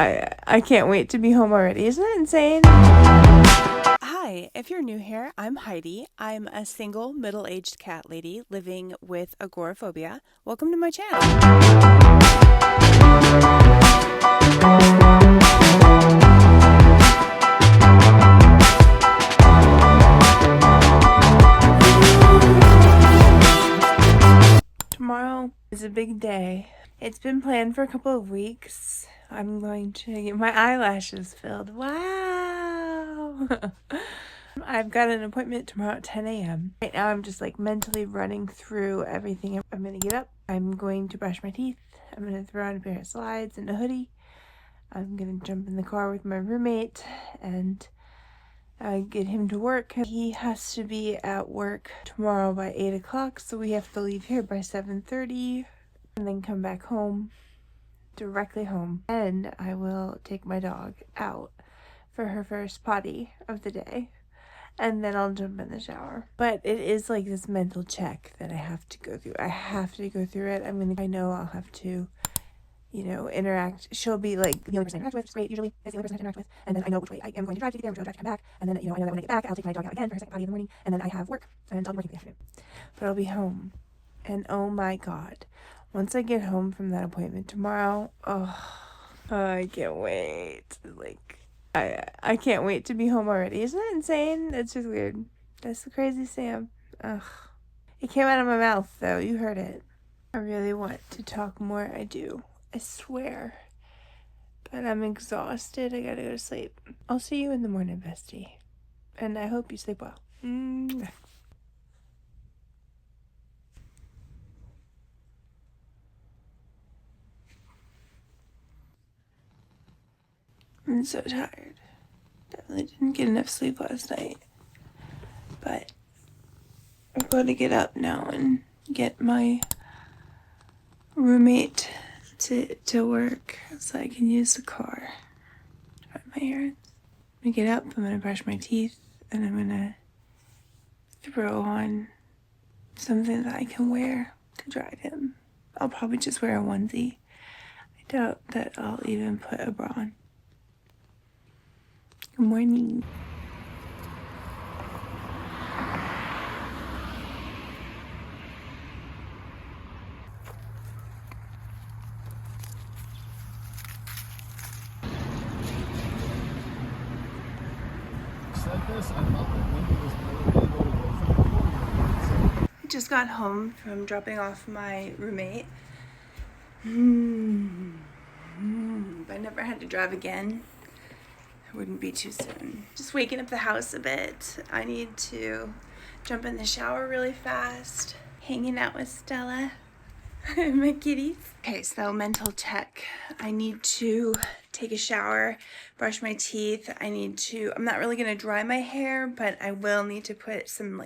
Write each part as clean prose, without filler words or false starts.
I can't wait to be home already. Isn't that insane? Hi, if you're new here, I'm Heidi. I'm a single middle-aged cat lady living with agoraphobia. Welcome to my channel. Tomorrow is a big day. It's been planned for a couple of weeks. I'm going to get my eyelashes filled. Wow! I've got an appointment tomorrow at 10 a.m. Right now I'm just like mentally running through everything. I'm going to get up. I'm going to brush my teeth. I'm going to throw on a pair of slides and a hoodie. I'm going to jump in the car with my roommate and get him to work. He has to be at work tomorrow by 8 o'clock, so we have to leave here by 7:30 and then come back home, directly home. And I will take my dog out for her first potty of the day, and then I'll jump in the shower. But it is like this mental check that I have to go through. I have to go through it. I know I'll have to, interact. She'll be like the only person I interact with, which is great. Usually that's the only person I have to interact with. And then I know which way I am going to drive to get there, which way I'll drive to come back. And then, I know that when I get back, I'll take my dog out again for her second potty in the morning. And then I have work, and I'll be working in the afternoon. But I'll be home. And oh my God, once I get home from that appointment tomorrow, I can't wait. I can't wait to be home already. Isn't that insane? That's just weird. That's the craziest thing. It came out of my mouth, though. You heard it. I really want to talk more. I do. I swear. But I'm exhausted. I gotta go to sleep. I'll see you in the morning, bestie. And I hope you sleep well. I'm so tired. Definitely didn't get enough sleep last night. But I'm going to get up now and get my roommate to work so I can use the car to run my errands. I'm gonna get up, I'm gonna brush my teeth, and I'm gonna throw on something that I can wear to drive him. I'll probably just wear a onesie. I doubt that I'll even put a bra on. Good morning. I just got home from dropping off my roommate. If I never had to drive again, it wouldn't be too soon. Just waking up the house a bit. I need to jump in the shower really fast. Hanging out with Stella and my kitties. Okay, so mental check. I need to take a shower, brush my teeth. I'm not really gonna dry my hair, but I will need to put some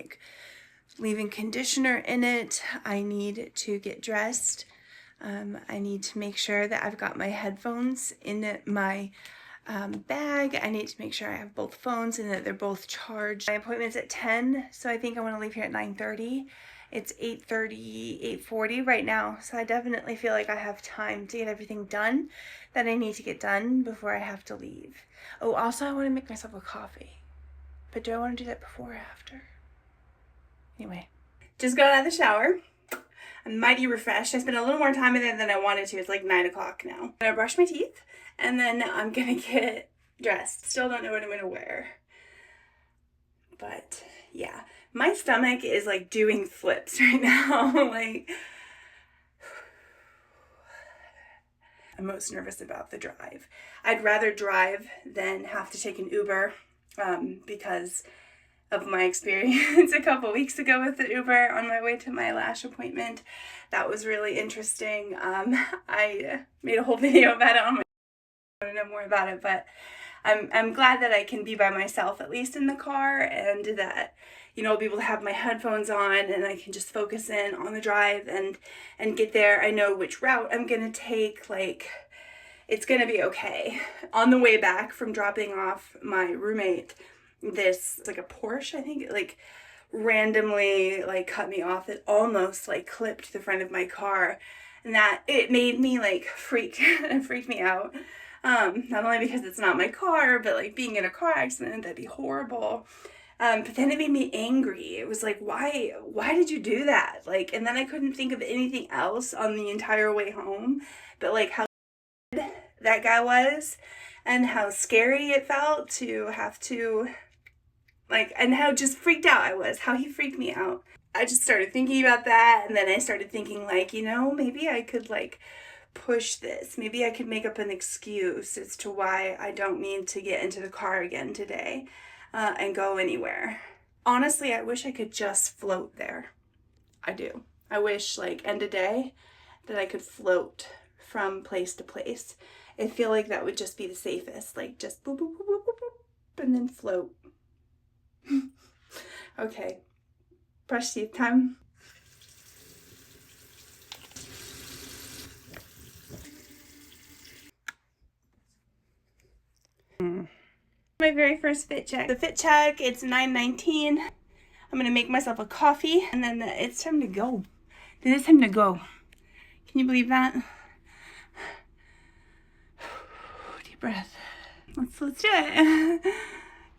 leave-in conditioner in it. I need to get dressed. I need to make sure that I've got my headphones in my bag. I need to make sure I have both phones and that they're both charged. My appointment's at 10, so I think I want to leave here at 9:30. It's 8:30, 8:40 right now, so I definitely feel like I have time to get everything done that I need to get done before I have to leave. Oh, also I want to make myself a coffee, but do I want to do that before or after? Anyway, just got out of the shower. I'm mighty refreshed. I spent a little more time in there than I wanted to. It's like 9 o'clock now. I'm gonna brush my teeth and then I'm gonna get dressed. Still don't know what I'm gonna wear. But yeah, my stomach is like doing flips right now. I'm most nervous about the drive. I'd rather drive than have to take an Uber because of my experience a couple weeks ago with the Uber on my way to my lash appointment. That was really interesting. I made a whole video about it on my I want to know more about it, but I'm glad that I can be by myself, at least in the car, and that, I'll be able to have my headphones on and I can just focus in on the drive and get there. I know which route I'm going to take. It's going to be okay. On the way back from dropping off my roommate, this, a Porsche, I think, randomly, cut me off. It almost, clipped the front of my car, and that, it made me, freaked me out. Not only because it's not my car, but like being in a car accident, that'd be horrible. But then it made me angry. It was like, why did you do that? Like, and then I couldn't think of anything else on the entire way home, but like how that guy was and how scary it felt to have to, like, and how just freaked out I was, how he freaked me out. I just started thinking about that, and then I started thinking, like, you know, maybe I could, like, push this. Maybe I could make up an excuse as to why I don't need to get into the car again today and go anywhere. Honestly, I wish I could just float there. I do. I wish, like, end of day, that I could float from place to place. I feel like that would just be the safest. Like, just boop, boop, boop, boop, boop, boop, and then float. Okay. Brush teeth time. My very first fit check. The fit check, it's 9:19. I'm gonna make myself a coffee and then it's time to go. Then it's time to go. Can you believe that? Deep breath. Let's do it.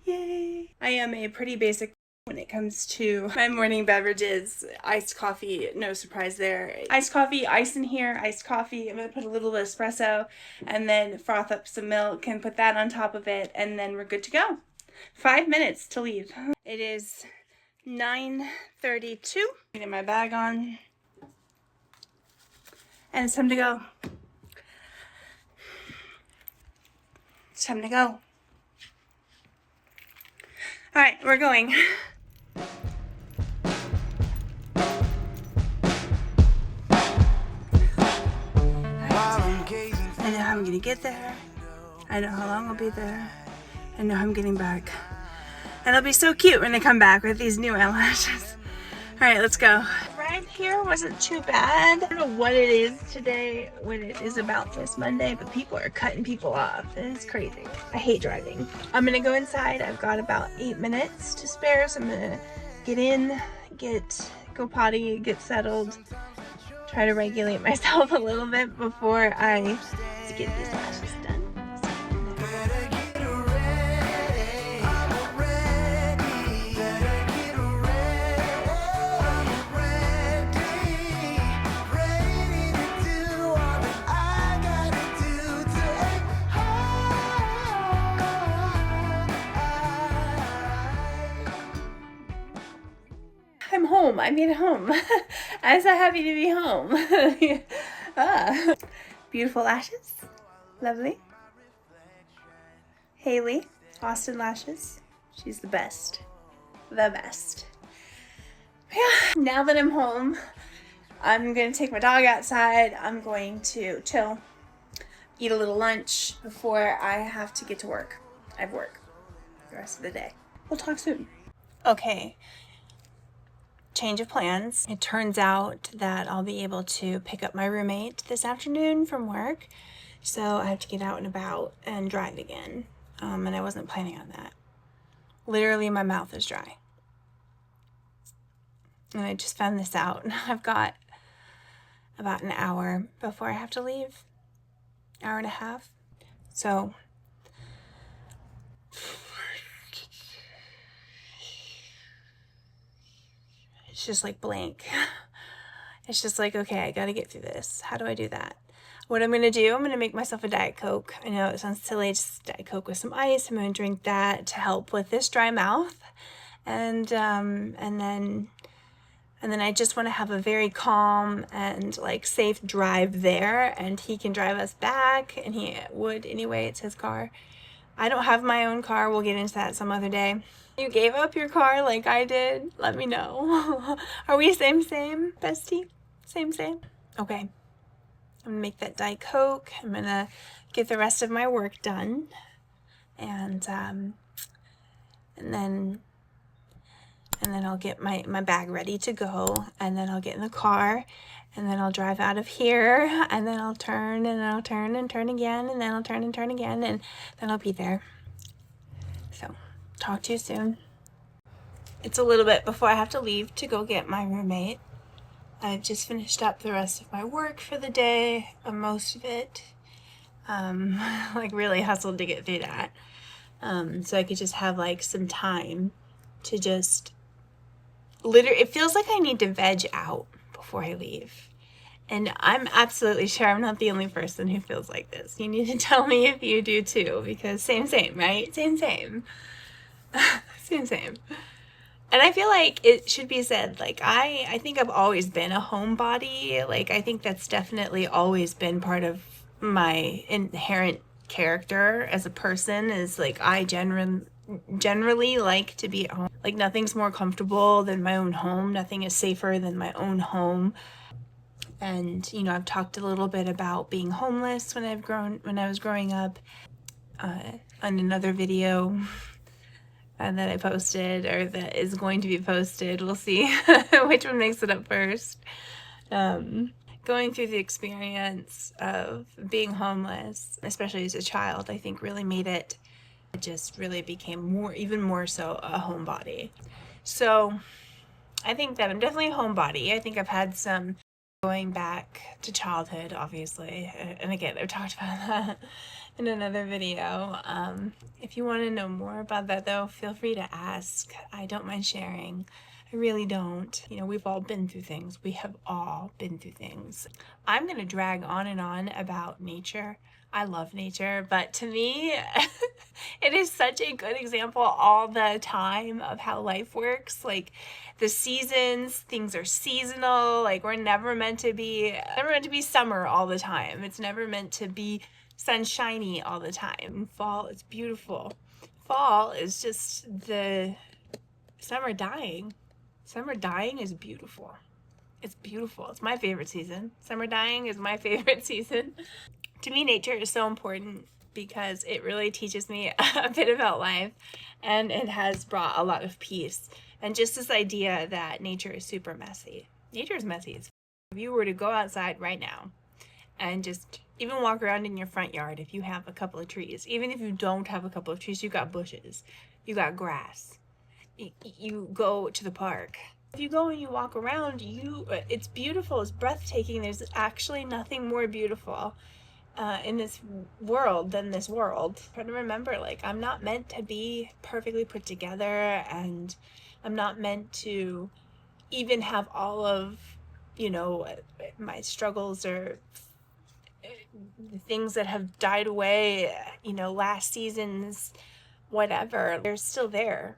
Yay. I am a pretty basic when it comes to my morning beverages. Iced coffee, no surprise there. Iced coffee, ice in here, iced coffee. I'm gonna put a little espresso and then froth up some milk and put that on top of it, and then we're good to go. 5 minutes to leave. It is 9:32. Getting my bag on. And it's time to go. It's time to go. All right, we're going. I know how I'm gonna get there. I know how long I'll be there. I know how I'm getting back. And it'll be so cute when they come back with these new eyelashes. All right, let's go. Right here wasn't too bad. I don't know what it is today when it is about this Monday, but people are cutting people off. It's crazy. I hate driving. I'm gonna go inside. I've got about 8 minutes to spare, so I'm gonna get in, go potty, get settled, try to regulate myself a little bit before I get these lashes done. I'm home. I made it home. I'm so happy to be home. Beautiful lashes. Lovely. Haley, Austin Lashes. She's the best. The best. Yeah. Now that I'm home, I'm going to take my dog outside. I'm going to chill, eat a little lunch before I have to get to work. I have work the rest of the day. We'll talk soon. Okay. Change of plans. It turns out that I'll be able to pick up my roommate this afternoon from work, so I have to get out and about and drive again, and I wasn't planning on that. Literally, my mouth is dry, and I just found this out. I've got about an hour before I have to leave, hour and a half, so it's just like blank. It's just like, okay, I gotta get through this. How do I do that? What I'm gonna do, I'm gonna make myself a Diet Coke. I know it sounds silly, just Diet Coke with some ice. I'm gonna drink that to help with this dry mouth. And then I just wanna have a very calm and like safe drive there, and he can drive us back, and he would anyway, it's his car. I don't have my own car. We'll get into that some other day. You gave up your car like I did? Let me know. Are we same, bestie? Same? Okay. I'm gonna make that Diet Coke. I'm gonna get the rest of my work done. And then I'll get my bag ready to go. And then I'll get in the car. And then I'll drive out of here. And then I'll turn and I'll turn and turn again. And then I'll turn and turn again. And then I'll be there. So, talk to you soon. It's a little bit before I have to leave to go get my roommate. I've just finished up the rest of my work for the day, most of it. like really hustled to get through that. So I could just have like some time to just literally, it feels like I need to veg out before I leave. And I'm absolutely sure I'm not the only person who feels like this. You need to tell me if you do too, because same, right? Same. same. And I feel like it should be said, like, I think I've always been a homebody. Like, I think that's definitely always been part of my inherent character as a person, is like, I generally like to be at home. Like, nothing's more comfortable than my own home. Nothing is safer than my own home. And, you know, I've talked a little bit about being homeless when I was growing up, on another video that I posted, or that is going to be posted. We'll see which one makes it up first. Going through the experience of being homeless, especially as a child, I think really made it just really became even more so a homebody. So I think that I'm definitely a homebody. I think I've had some going back to childhood, obviously. And again, I've talked about that in another video. If you want to know more about that, though, feel free to ask. I don't mind sharing. I really don't. You know, we've all been through things. We have all been through things. I'm going to drag on and on about nature. I love nature, but to me, it is such a good example all the time of how life works. Like, the seasons, things are seasonal. Like, we're never meant to be summer all the time. It's never meant to be sunshiny all the time. Fall is beautiful. Fall is just the summer dying. Summer dying is beautiful. It's beautiful. It's my favorite season. Summer dying is my favorite season. To me, nature is so important because it really teaches me a bit about life, and it has brought a lot of peace. And just this idea that nature is super messy. Nature is messy. If you were to go outside right now and just even walk around in your front yard, if you have a couple of trees, even if you don't have a couple of trees, you got bushes, you got grass, you go to the park. If you go and you walk around, it's beautiful, it's breathtaking. There's actually nothing more beautiful in this world than this world. Try to remember, like, I'm not meant to be perfectly put together, and I'm not meant to even have all of, you know, my struggles or the things that have died away, you know, last season's whatever. They're still there.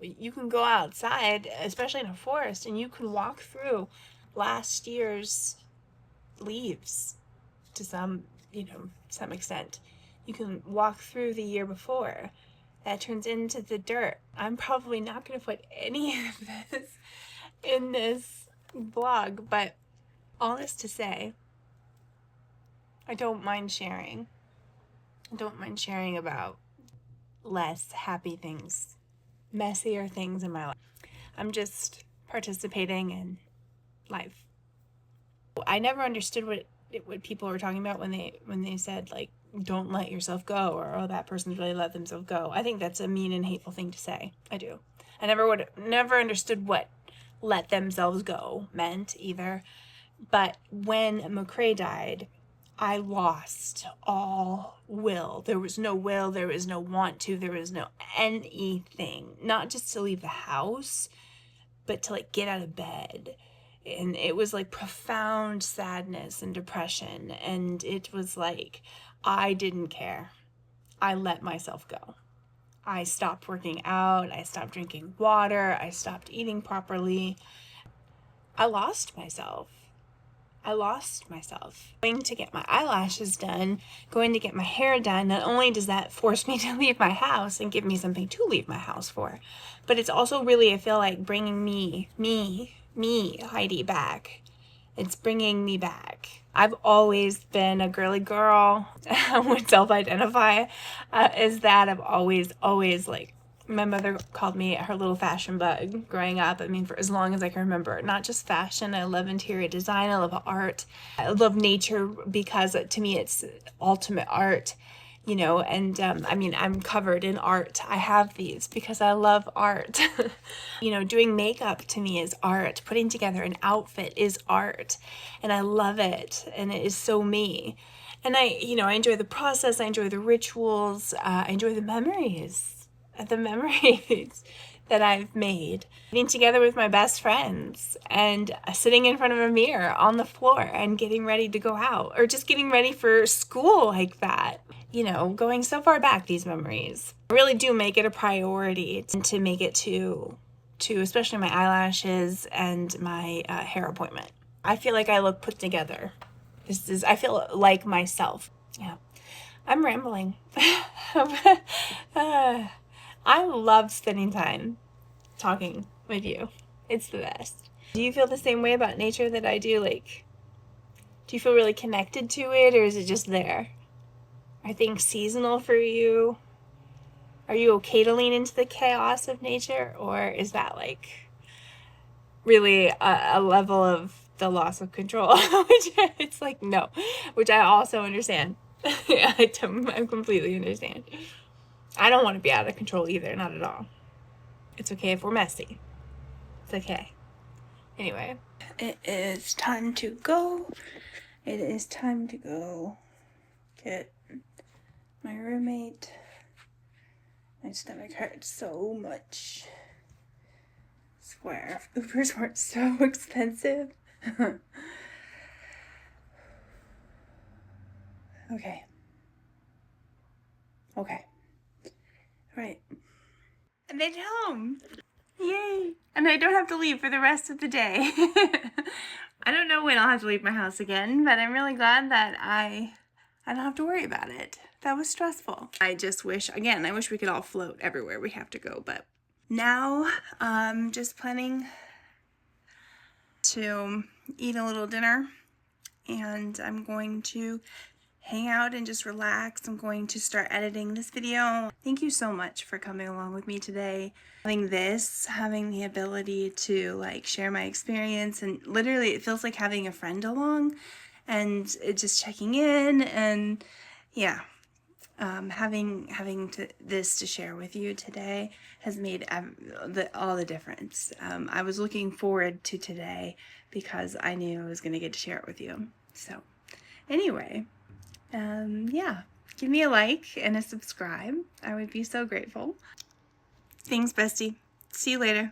You can go outside, especially in a forest, and you can walk through last year's leaves to some extent. You can walk through the year before. That turns into the dirt. I'm probably not going to put any of this in this vlog, but all this to say, I don't mind sharing. I don't mind sharing about less happy things, messier things in my life. I'm just participating in life. I never understood what people were talking about when they said, like, don't let yourself go, or, oh, that person's really let themselves go. I think that's a mean and hateful thing to say. I do. I never understood what let themselves go meant either. But when McCrae died, I lost all will. There was no will, there was no want to, there was no anything. Not just to leave the house, but to, like, get out of bed. And it was like profound sadness and depression. And it was like, I didn't care. I let myself go. I stopped working out. I stopped drinking water. I stopped eating properly. I lost myself. Going to get my eyelashes done, going to get my hair done, not only does that force me to leave my house and give me something to leave my house for, but it's also really, I feel like, bringing me, Heidi, back. It's bringing me back. I've always been a girly girl. I would self-identify as that. I've always, like, my mother called me her little fashion bug growing up. I mean, for as long as I can remember. Not just fashion. I love interior design. I love art. I love nature because, to me, it's ultimate art. You know, and I mean, I'm covered in art. I have these because I love art. You know, doing makeup to me is art. Putting together an outfit is art. And I love it. And it is so me. And I enjoy the process. I enjoy the rituals. I enjoy the memories that I've made. Getting together with my best friends and sitting in front of a mirror on the floor and getting ready to go out, or just getting ready for school like that. Going so far back, these memories. I really do make it a priority to make it to especially my eyelashes and my hair appointment. I feel like I look put together. I feel like myself. Yeah. I'm rambling. I love spending time talking with you. It's the best. Do you feel the same way about nature that I do? Like, do you feel really connected to it, or is it just there? Are things seasonal for you? Are you okay to lean into the chaos of nature, or is that like really a level of the loss of control? Which it's like, no, which I also understand. Yeah, I completely understand. I don't want to be out of control either, not at all. It's okay if we're messy. It's okay. Anyway, it is time to go. It is time to go get my roommate. My stomach hurts so much. I swear, if Ubers weren't so expensive. Okay. Right. I made it home. Yay. And I don't have to leave for the rest of the day. I don't know when I'll have to leave my house again, but I'm really glad that I don't have to worry about it. That was stressful. I wish we could all float everywhere we have to go, but now I'm just planning to eat a little dinner, and I'm going to hang out and just relax. I'm going to start editing this video. Thank you so much for coming along with me today. Having the ability to like share my experience, and literally it feels like having a friend along and just checking in, and yeah. Having this to share with you today has made all the difference. I was looking forward to today because I knew I was going to get to share it with you. So anyway, yeah, give me a like and a subscribe. I would be so grateful. Thanks, bestie. See you later.